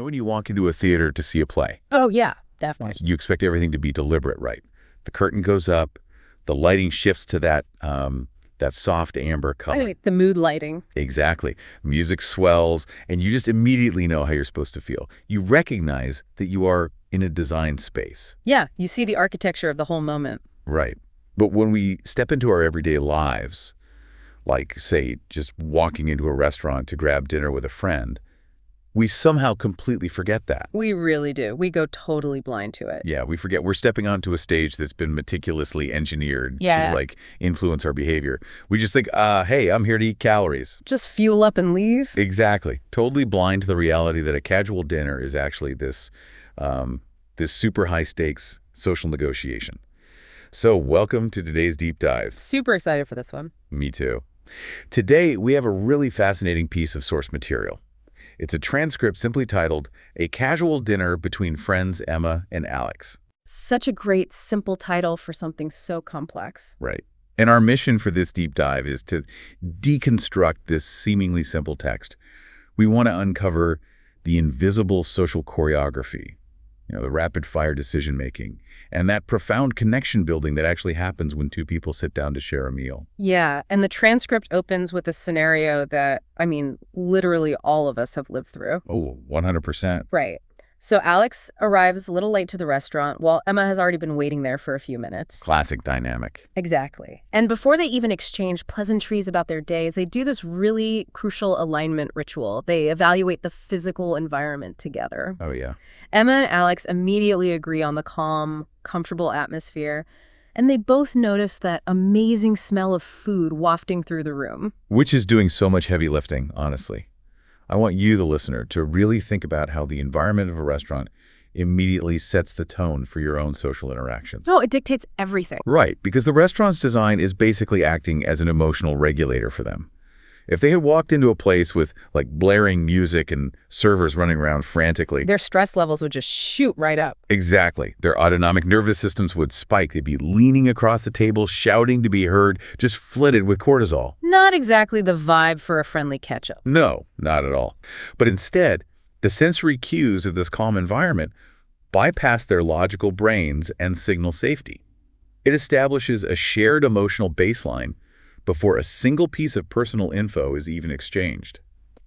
when you walk into a theater to see a play, Oh, yeah, definitely. you expect everything to be deliberate, right? The curtain goes up, the lighting shifts to that soft amber color. Anyway, the mood lighting. Exactly. Music swells, and you just immediately know how you're supposed to feel. You recognize that you are in a design space. Yeah, you see the architecture of the whole moment. Right. But when we step into our everyday lives, like, say, just walking into a restaurant to grab dinner with a friend, we somehow completely forget that. We really do. We go totally blind to it. Yeah, we forget we're stepping onto a stage that's been meticulously engineered Yeah. to, influence our behavior. We just think, hey, I'm here to eat calories. Just fuel up and leave. Exactly. Totally blind to the reality that a casual dinner is actually this super high-stakes social negotiation. So welcome to today's Deep Dives. Super excited for this one. Me too. Today, we have a really fascinating piece of source material. It's a transcript simply titled, A Casual Dinner Between Friends Emma and Alex. Such a great, simple title for something so complex. Right. And our mission for this deep dive is to deconstruct this seemingly simple text. We want to uncover the invisible social choreography, the rapid-fire decision-making, and that profound connection building that actually happens when two people sit down to share a meal. Yeah, and the transcript opens with a scenario that, literally all of us have lived through. Oh, 100%. Right. So Alex arrives a little late to the restaurant while Emma has already been waiting there for a few minutes. Classic dynamic. Exactly. And before they even exchange pleasantries about their days, they do this really crucial alignment ritual. They evaluate the physical environment together. Oh, yeah. Emma and Alex immediately agree on the calm, comfortable atmosphere, and they both notice that amazing smell of food wafting through the room. Which is doing so much heavy lifting, honestly. I want you, the listener, to really think about how the environment of a restaurant immediately sets the tone for your own social interactions. Oh, it dictates everything. Right, because the restaurant's design is basically acting as an emotional regulator for them. If they had walked into a place with, blaring music and servers running around frantically... Their stress levels would just shoot right up. Exactly. Their autonomic nervous systems would spike. They'd be leaning across the table, shouting to be heard, just flooded with cortisol. Not exactly the vibe for a friendly catch-up. No, not at all. But instead, the sensory cues of this calm environment bypass their logical brains and signal safety. It establishes a shared emotional baseline before a single piece of personal info is even exchanged.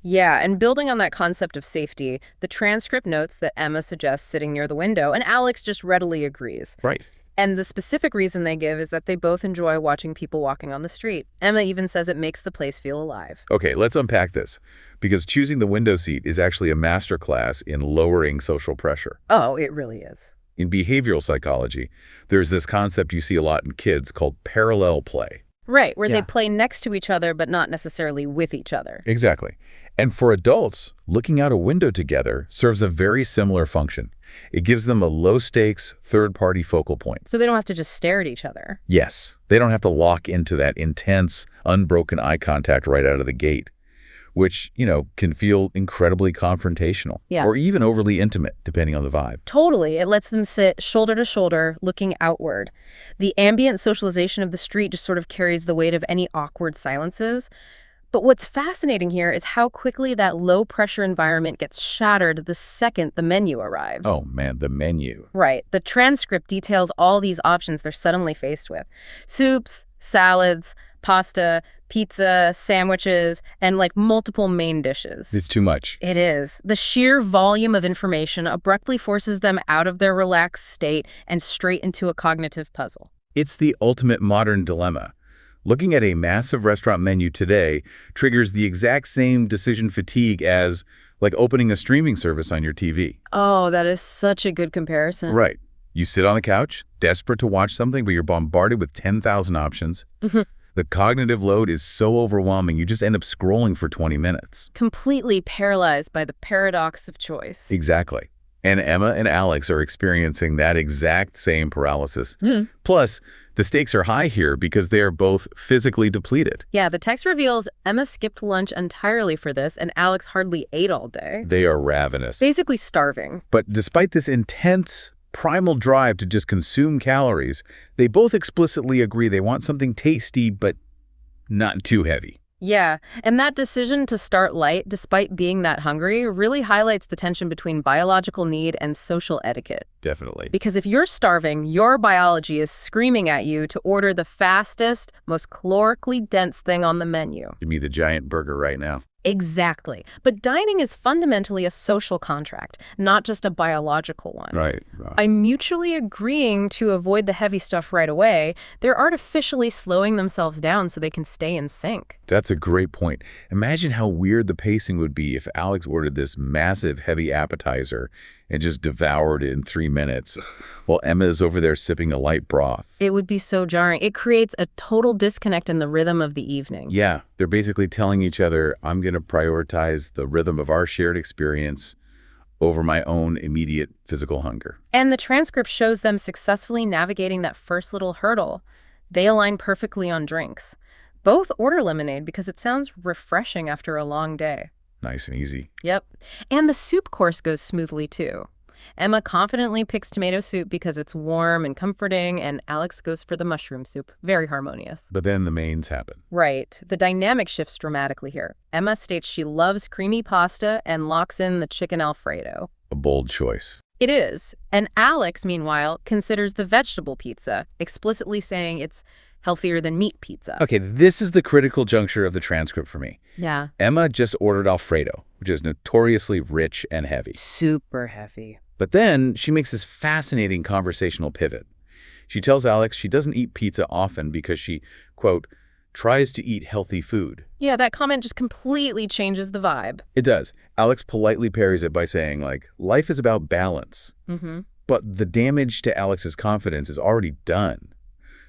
Yeah, and building on that concept of safety, the transcript notes that Emma suggests sitting near the window, and Alex just readily agrees. Right. And the specific reason they give is that they both enjoy watching people walking on the street. Emma even says it makes the place feel alive. Okay, let's unpack this, because choosing the window seat is actually a masterclass in lowering social pressure. Oh, it really is. In behavioral psychology, there's this concept you see a lot in kids called parallel play. Right, where they play next to each other, but not necessarily with each other. Exactly. And for adults, looking out a window together serves a very similar function. It gives them a low-stakes, third-party focal point. So they don't have to just stare at each other. Yes, they don't have to lock into that intense, unbroken eye contact right out of the gate, which, can feel incredibly confrontational. Yeah. Or even overly intimate, depending on the vibe. Totally. It lets them sit shoulder to shoulder, looking outward. The ambient socialization of the street just sort of carries the weight of any awkward silences. But what's fascinating here is how quickly that low-pressure environment gets shattered the second the menu arrives. Oh, man, the menu. Right. The transcript details all these options they're suddenly faced with. Soups, salads, pasta, pizza, sandwiches, and multiple main dishes. It's too much. It is. The sheer volume of information abruptly forces them out of their relaxed state and straight into a cognitive puzzle. It's the ultimate modern dilemma. Looking at a massive restaurant menu today triggers the exact same decision fatigue as, opening a streaming service on your TV. Oh, that is such a good comparison. Right. You sit on the couch, desperate to watch something, but you're bombarded with 10,000 options. Mm-hmm. The cognitive load is so overwhelming, you just end up scrolling for 20 minutes. Completely paralyzed by the paradox of choice. Exactly. And Emma and Alex are experiencing that exact same paralysis. Mm. Plus, the stakes are high here because they are both physically depleted. Yeah, the text reveals Emma skipped lunch entirely for this, and Alex hardly ate all day. They are ravenous. Basically starving. But despite this intense, primal drive to just consume calories, they both explicitly agree they want something tasty but not too heavy. Yeah, and that decision to start light despite being that hungry really highlights the tension between biological need and social etiquette. Definitely. Because if you're starving, your biology is screaming at you to order the fastest, most calorically dense thing on the menu. Give me the giant burger right now. Exactly. But dining is fundamentally a social contract, not just a biological one. Right. By mutually agreeing to avoid the heavy stuff right away, they're artificially slowing themselves down so they can stay in sync. That's a great point. Imagine how weird the pacing would be if Alex ordered this massive, heavy appetizer and just devoured it in 3 minutes, while Emma is over there sipping a light broth. It would be so jarring. It creates a total disconnect in the rhythm of the evening. Yeah, they're basically telling each other, I'm going to prioritize the rhythm of our shared experience over my own immediate physical hunger. And the transcript shows them successfully navigating that first little hurdle. They align perfectly on drinks. Both order lemonade because it sounds refreshing after a long day. Nice and easy. Yep. And the soup course goes smoothly, too. Emma confidently picks tomato soup because it's warm and comforting, and Alex goes for the mushroom soup. Very harmonious. But then the mains happen. Right. The dynamic shifts dramatically here. Emma states she loves creamy pasta and locks in the chicken Alfredo. A bold choice. It is. And Alex, meanwhile, considers the vegetable pizza, explicitly saying it's healthier than meat pizza. Okay, this is the critical juncture of the transcript for me. Yeah. Emma just ordered Alfredo, which is notoriously rich and heavy. Super heavy. But then she makes this fascinating conversational pivot. She tells Alex she doesn't eat pizza often because she, quote, tries to eat healthy food. Yeah, that comment just completely changes the vibe. It does. Alex politely parries it by saying, like, life is about balance. Mm-hmm. But the damage to Alex's confidence is already done.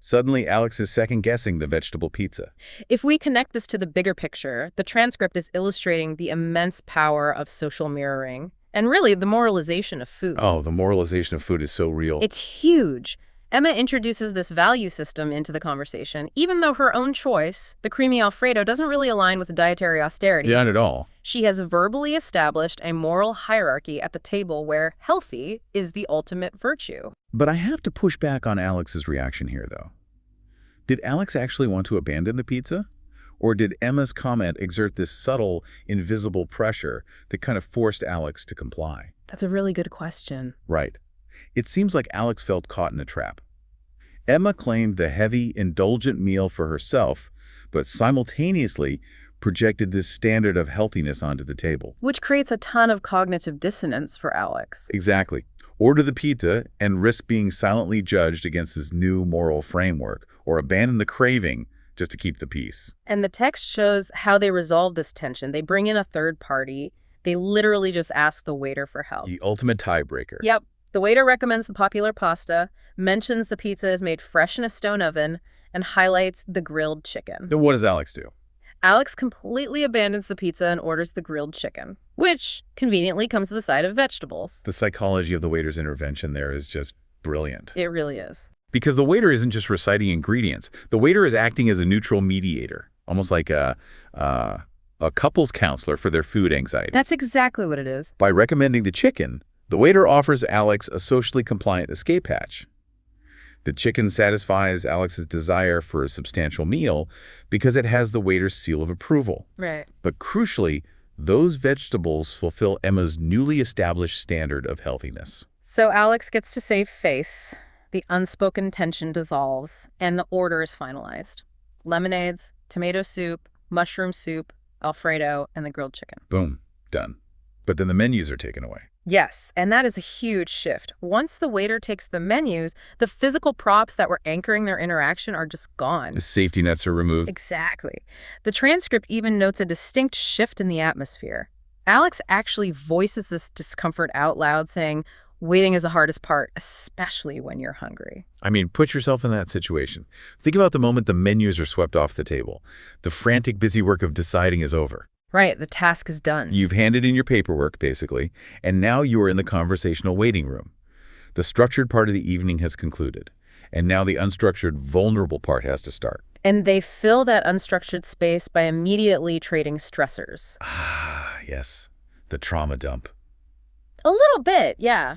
Suddenly, Alex is second-guessing the vegetable pizza. If we connect this to the bigger picture, the transcript is illustrating the immense power of social mirroring and really the moralization of food. Oh, the moralization of food is so real. It's huge. Emma introduces this value system into the conversation, even though her own choice, the creamy Alfredo, doesn't really align with dietary austerity. Not at all. She has verbally established a moral hierarchy at the table where healthy is the ultimate virtue. But I have to push back on Alex's reaction here, though. Did Alex actually want to abandon the pizza? Or did Emma's comment exert this subtle, invisible pressure that kind of forced Alex to comply? That's a really good question. Right. It seems like Alex felt caught in a trap. Emma claimed the heavy, indulgent meal for herself, but simultaneously projected this standard of healthiness onto the table. Which creates a ton of cognitive dissonance for Alex. Exactly. Order the pizza and risk being silently judged against this new moral framework, or abandon the craving just to keep the peace. And the text shows how they resolve this tension. They bring in a third party. They literally just ask the waiter for help. The ultimate tiebreaker. Yep. The waiter recommends the popular pasta, mentions the pizza is made fresh in a stone oven, and highlights the grilled chicken. Then what does Alex do? Alex completely abandons the pizza and orders the grilled chicken, which conveniently comes to the side of vegetables. The psychology of the waiter's intervention there is just brilliant. It really is. Because the waiter isn't just reciting ingredients. The waiter is acting as a neutral mediator, almost like a couples counselor for their food anxiety. That's exactly what it is. By recommending the chicken, the waiter offers Alex a socially compliant escape hatch. The chicken satisfies Alex's desire for a substantial meal because it has the waiter's seal of approval. Right. But crucially, those vegetables fulfill Emma's newly established standard of healthiness. So Alex gets to save face, the unspoken tension dissolves, and the order is finalized. Lemonades, tomato soup, mushroom soup, Alfredo, and the grilled chicken. Boom. Done. But then the menus are taken away. Yes, and that is a huge shift. Once the waiter takes the menus, the physical props that were anchoring their interaction are just gone. The safety nets are removed. Exactly. The transcript even notes a distinct shift in the atmosphere. Alex actually voices this discomfort out loud, saying, waiting is the hardest part, especially when you're hungry. I mean, put yourself in that situation. Think about the moment the menus are swept off the table. The frantic, busy work of deciding is over. Right, the task is done. You've handed in your paperwork, basically, and now you are in the conversational waiting room. The structured part of the evening has concluded, and now the unstructured, vulnerable part has to start. And they fill that unstructured space by immediately trading stressors. Ah, yes. The trauma dump. A little bit, yeah.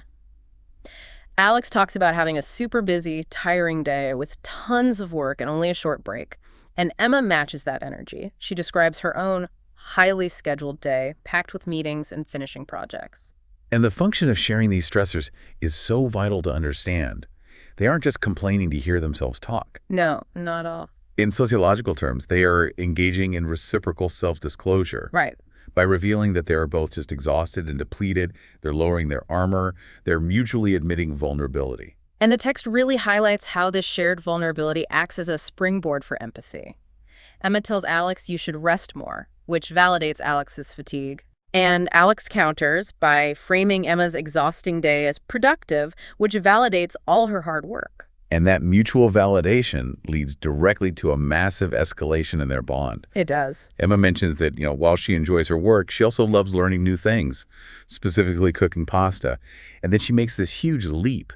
Alex talks about having a super busy, tiring day with tons of work and only a short break. And Emma matches that energy. She describes her own highly scheduled day, packed with meetings and finishing projects. And the function of sharing these stressors is so vital to understand. They aren't just complaining to hear themselves talk. No, not all. In sociological terms, they are engaging in reciprocal self-disclosure. Right. By revealing that they are both just exhausted and depleted, they're lowering their armor, they're mutually admitting vulnerability. And the text really highlights how this shared vulnerability acts as a springboard for empathy. Emma tells Alex you should rest more, which validates Alex's fatigue. And Alex counters by framing Emma's exhausting day as productive, which validates all her hard work. And that mutual validation leads directly to a massive escalation in their bond. It does. Emma mentions that, while she enjoys her work, she also loves learning new things, specifically cooking pasta. And then she makes this huge leap.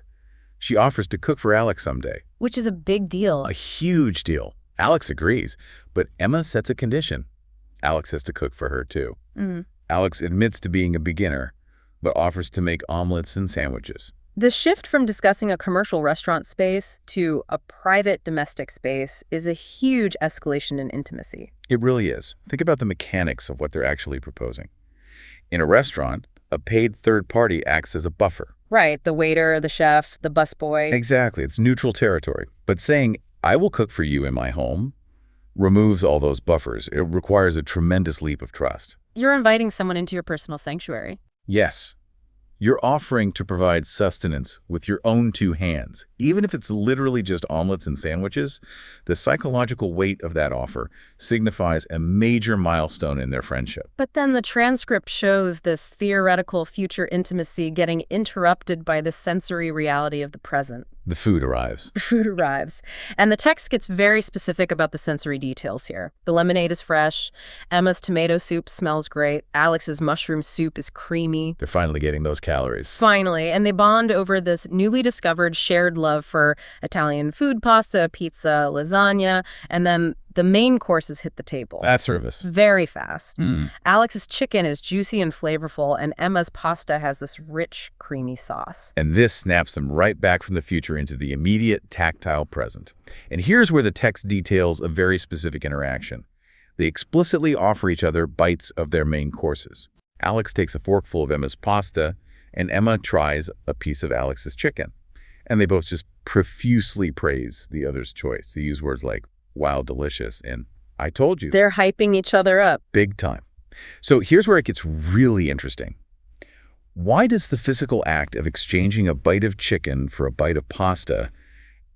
She offers to cook for Alex someday. Which is a big deal. A huge deal. Alex agrees, but Emma sets a condition. Alex has to cook for her, too. Alex admits to being a beginner, but offers to make omelets and sandwiches. The shift from discussing a commercial restaurant space to a private domestic space is a huge escalation in intimacy. It really is. Think about the mechanics of what they're actually proposing. In a restaurant, a paid third party acts as a buffer. Right, the waiter, the chef, the busboy. Exactly, it's neutral territory. But saying, I will cook for you in my home, removes all those buffers. It requires a tremendous leap of trust. You're inviting someone into your personal sanctuary. Yes. You're offering to provide sustenance with your own two hands. Even if it's literally just omelets and sandwiches, the psychological weight of that offer signifies a major milestone in their friendship. But then the transcript shows this theoretical future intimacy getting interrupted by the sensory reality of the present. The food arrives. The food arrives. And the text gets very specific about the sensory details here. The lemonade is fresh. Emma's tomato soup smells great. Alex's mushroom soup is creamy. They're finally getting those calories. Finally. And they bond over this newly discovered shared love for Italian food, pasta, pizza, lasagna, and then the main courses hit the table. Fast service. Very fast. Alex's chicken is juicy and flavorful, and Emma's pasta has this rich, creamy sauce. And this snaps them right back from the future into the immediate, tactile present. And here's where the text details a very specific interaction. They explicitly offer each other bites of their main courses. Alex takes a forkful of Emma's pasta, and Emma tries a piece of Alex's chicken. And they both just profusely praise the other's choice. They use words like, wow, delicious, and I told you. They're hyping each other up. Big time. So here's where it gets really interesting. Why does the physical act of exchanging a bite of chicken for a bite of pasta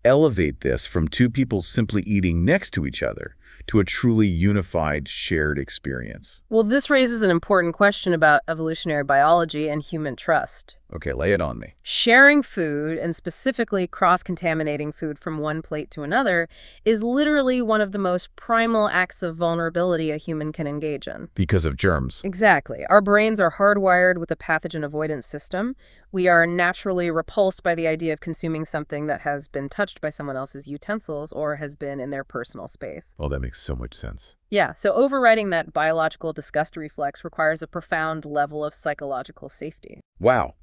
elevate this from two people simply eating next to each other to a truly unified, shared experience? Well, this raises an important question about evolutionary biology and human trust. Okay, lay it on me. Sharing food, and specifically cross-contaminating food from one plate to another, is literally one of the most primal acts of vulnerability a human can engage in. Because of germs. Exactly. Our brains are hardwired with a pathogen avoidance system. We are naturally repulsed by the idea of consuming something that has been touched by someone else's utensils or has been in their personal space. Oh, that makes so much sense. Yeah, so overriding that biological disgust reflex requires a profound level of psychological safety. Wow.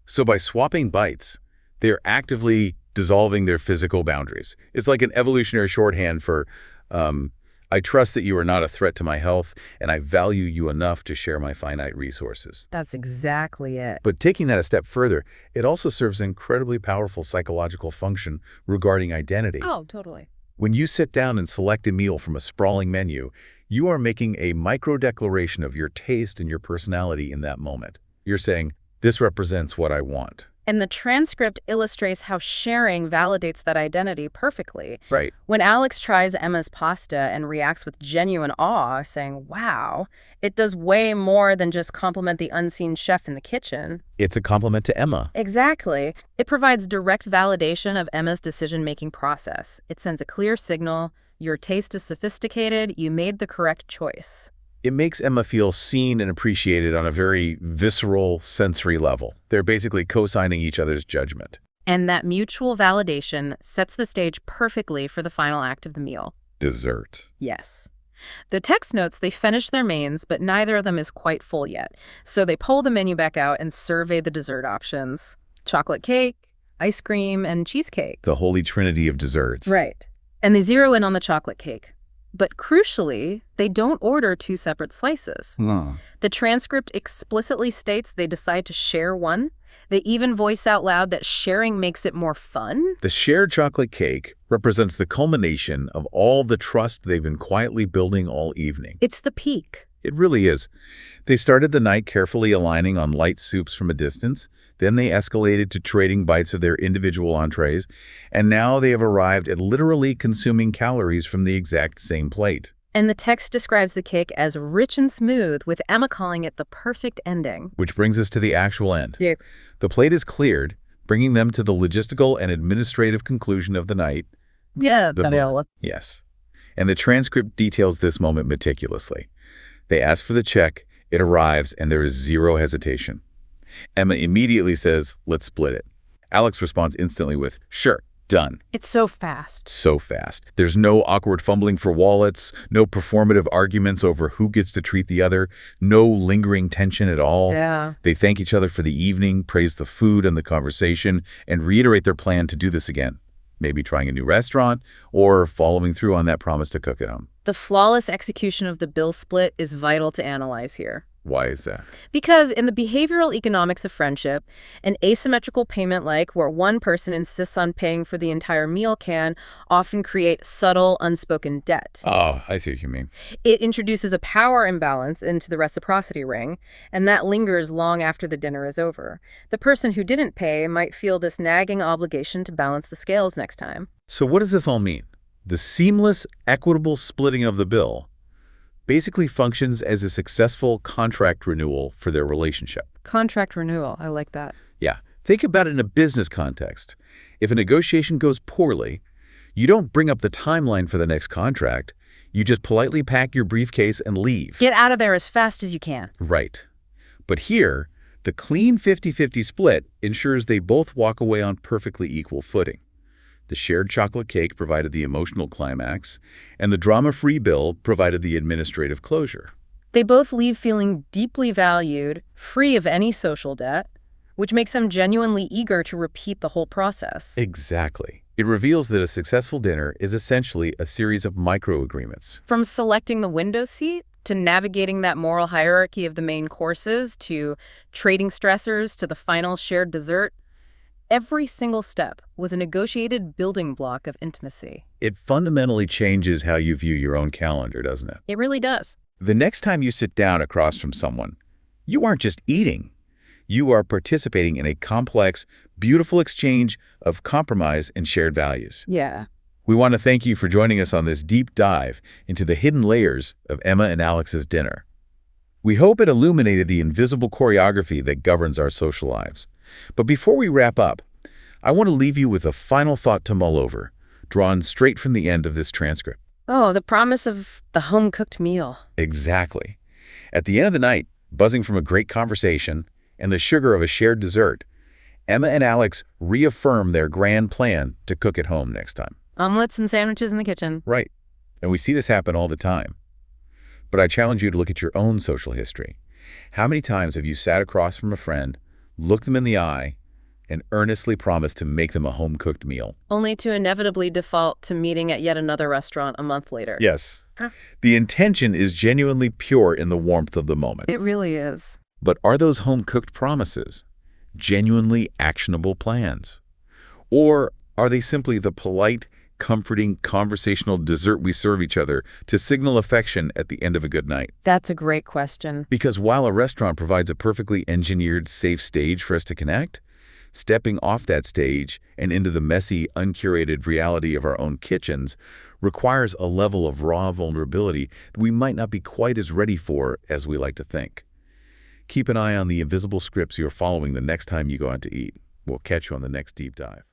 So by swapping bites, they're actively dissolving their physical boundaries. It's like an evolutionary shorthand for, I trust that you are not a threat to my health, and I value you enough to share my finite resources. That's exactly it. But taking that a step further, it also serves an incredibly powerful psychological function regarding identity. Oh, totally. When you sit down and select a meal from a sprawling menu, you are making a micro-declaration of your taste and your personality in that moment. You're saying, this represents what I want. And the transcript illustrates how sharing validates that identity perfectly. Right. When Alex tries Emma's pasta and reacts with genuine awe, saying, wow, it does way more than just compliment the unseen chef in the kitchen. It's a compliment to Emma. Exactly. It provides direct validation of Emma's decision-making process. It sends a clear signal, your taste is sophisticated, you made the correct choice. It makes Emma feel seen and appreciated on a very visceral, sensory level. They're basically co-signing each other's judgment. And that mutual validation sets the stage perfectly for the final act of the meal. Dessert. Yes. The text notes they finish their mains, but neither of them is quite full yet. So they pull the menu back out and survey the dessert options. Chocolate cake, ice cream, and cheesecake. The holy trinity of desserts. Right. And they zero in on the chocolate cake. But crucially, they don't order 2 separate slices. No. The transcript explicitly states they decide to share one. They even voice out loud that sharing makes it more fun. The shared chocolate cake represents the culmination of all the trust they've been quietly building all evening. It's the peak. It really is. They started the night carefully aligning on light soups from a distance. Then they escalated to trading bites of their individual entrees. And now they have arrived at literally consuming calories from the exact same plate. And the text describes the cake as rich and smooth, with Emma calling it the perfect ending. Which brings us to the actual end. Yeah. The plate is cleared, bringing them to the logistical and administrative conclusion of the night. Yeah, Yes. And the transcript details this moment meticulously. They ask for the check, it arrives, and there is zero hesitation. Emma immediately says, let's split it. Alex responds instantly with, sure, done. It's so fast. So fast. There's no awkward fumbling for wallets, no performative arguments over who gets to treat the other, no lingering tension at all. Yeah. They thank each other for the evening, praise the food and the conversation, and reiterate their plan to do this again. Maybe trying a new restaurant or following through on that promise to cook at home. The flawless execution of the bill split is vital to analyze here. Why is that? Because in the behavioral economics of friendship, an asymmetrical payment like where one person insists on paying for the entire meal can often create subtle, unspoken debt. Oh, I see what you mean. It introduces a power imbalance into the reciprocity ring, and that lingers long after the dinner is over. The person who didn't pay might feel this nagging obligation to balance the scales next time. So what does this all mean? The seamless, equitable splitting of the bill basically functions as a successful contract renewal for their relationship. Contract renewal, I like that. Yeah. Think about it in a business context. If a negotiation goes poorly, you don't bring up the timeline for the next contract. You just politely pack your briefcase and leave. Get out of there as fast as you can. Right. But here, the clean 50-50 split ensures they both walk away on perfectly equal footing. The shared chocolate cake provided the emotional climax, and the drama-free bill provided the administrative closure. They both leave feeling deeply valued, free of any social debt, which makes them genuinely eager to repeat the whole process. Exactly. It reveals that a successful dinner is essentially a series of micro-agreements. From selecting the window seat, to navigating that moral hierarchy of the main courses, to trading stressors, to the final shared dessert, every single step was a negotiated building block of intimacy. It fundamentally changes how you view your own calendar, doesn't it? It really does. The next time you sit down across from someone, you aren't just eating. You are participating in a complex, beautiful exchange of compromise and shared values. Yeah. We want to thank you for joining us on this deep dive into the hidden layers of Emma and Alex's dinner. We hope it illuminated the invisible choreography that governs our social lives. But before we wrap up, I want to leave you with a final thought to mull over, drawn straight from the end of this transcript. Oh, the promise of the home-cooked meal. Exactly. At the end of the night, buzzing from a great conversation and the sugar of a shared dessert, Emma and Alex reaffirm their grand plan to cook at home next time. Omelets and sandwiches in the kitchen. Right. And we see this happen all the time. But I challenge you to look at your own social history. How many times have you sat across from a friend, looked them in the eye, and earnestly promised to make them a home-cooked meal? Only to inevitably default to meeting at yet another restaurant a month later. Yes. The intention is genuinely pure in the warmth of the moment. It really is. But are those home-cooked promises genuinely actionable plans? Or are they simply the polite, comforting, conversational dessert we serve each other to signal affection at the end of a good night? That's a great question. Because while a restaurant provides a perfectly engineered, safe stage for us to connect, stepping off that stage and into the messy, uncurated reality of our own kitchens requires a level of raw vulnerability that we might not be quite as ready for as we like to think. Keep an eye on the invisible scripts you're following the next time you go out to eat. We'll catch you on the next deep dive.